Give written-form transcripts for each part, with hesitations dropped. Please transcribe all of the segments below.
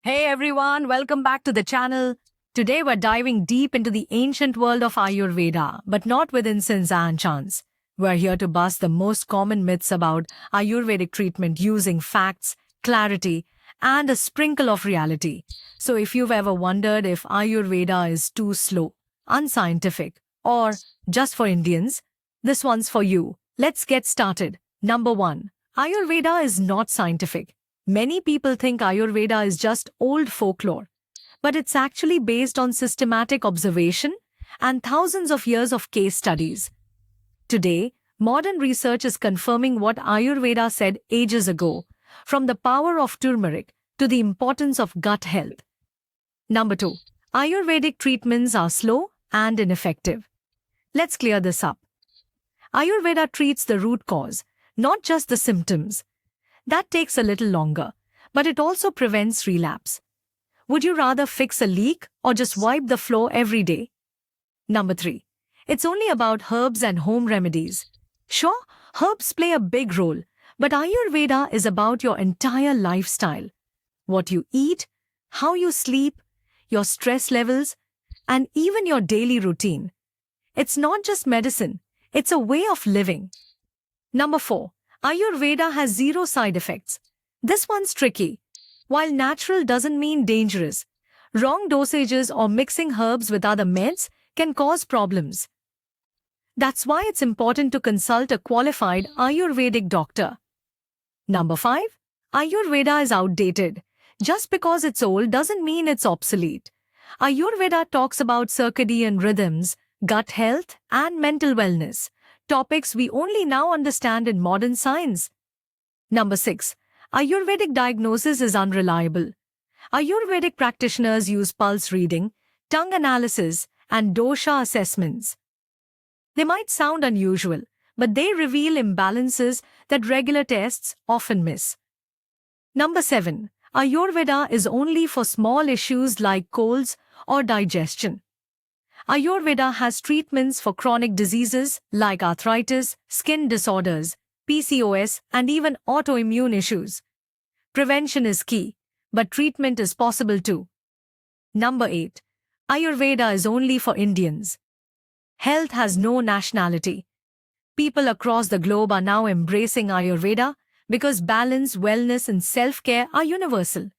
Hey everyone, welcome back to the channel. Today we're diving deep into the ancient world of Ayurveda, but not with incense and chants. We're here to bust the most common myths about Ayurvedic treatment using facts, clarity, and a sprinkle of reality. So if you've ever wondered if Ayurveda is too slow, unscientific, or just for Indians, this one's for you. Let's get started. Number 1. Ayurveda is not scientific. Many people think Ayurveda is just old folklore, but it's actually based on systematic observation and thousands of years of case studies. Today, modern research is confirming what Ayurveda said ages ago, from the power of turmeric to the importance of gut health. Number 2. Ayurvedic treatments are slow and ineffective. Let's clear this up. Ayurveda treats the root cause, not just the symptoms. That takes a little longer, but it also prevents relapse. Would you rather fix a leak or just wipe the floor every day? Number 3. It's only about herbs and home remedies. Sure, herbs play a big role, but Ayurveda is about your entire lifestyle. What you eat, how you sleep, your stress levels, and even your daily routine. It's not just medicine, it's a way of living. Number 4. Ayurveda has zero side effects. This one's tricky. While natural doesn't mean dangerous, wrong dosages or mixing herbs with other meds can cause problems. That's why it's important to consult a qualified Ayurvedic doctor. Number 5. Ayurveda is outdated. Just because it's old doesn't mean it's obsolete. Ayurveda talks about circadian rhythms, gut health, and mental wellness, topics we only now understand in modern science. Number 6. Ayurvedic diagnosis is unreliable. Ayurvedic practitioners use pulse reading, tongue analysis, and dosha assessments. They might sound unusual, but they reveal imbalances that regular tests often miss. Number 7. Ayurveda is only for small issues like colds or digestion. Ayurveda has treatments for chronic diseases like arthritis, skin disorders, PCOS, and even autoimmune issues. Prevention is key, but treatment is possible too. Number 8. Ayurveda is only for Indians. Health has no nationality. People across the globe are now embracing Ayurveda because balance, wellness, and self-care are universal.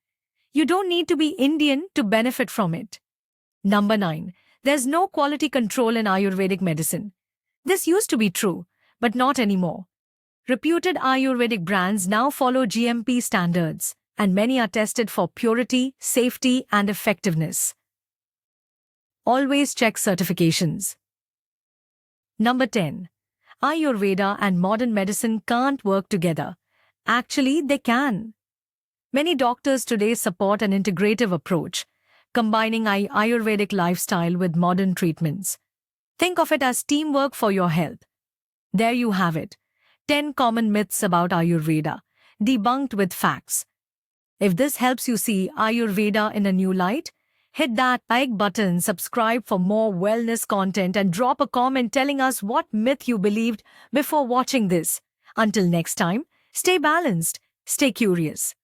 You don't need to be Indian to benefit from it. Number 9. There's no quality control in Ayurvedic medicine. This used to be true, but not anymore. Reputed Ayurvedic brands now follow GMP standards, and many are tested for purity, safety, and effectiveness. Always check certifications. Number 10. Ayurveda and modern medicine can't work together. Actually, they can. Many doctors today support an integrative approach, combining Ayurvedic lifestyle with modern treatments. Think of it as teamwork for your health. There you have it. 10 common myths about Ayurveda, debunked with facts. If this helps you see Ayurveda in a new light, hit that like button, subscribe for more wellness content, and drop a comment telling us what myth you believed before watching this. Until next time, stay balanced, stay curious.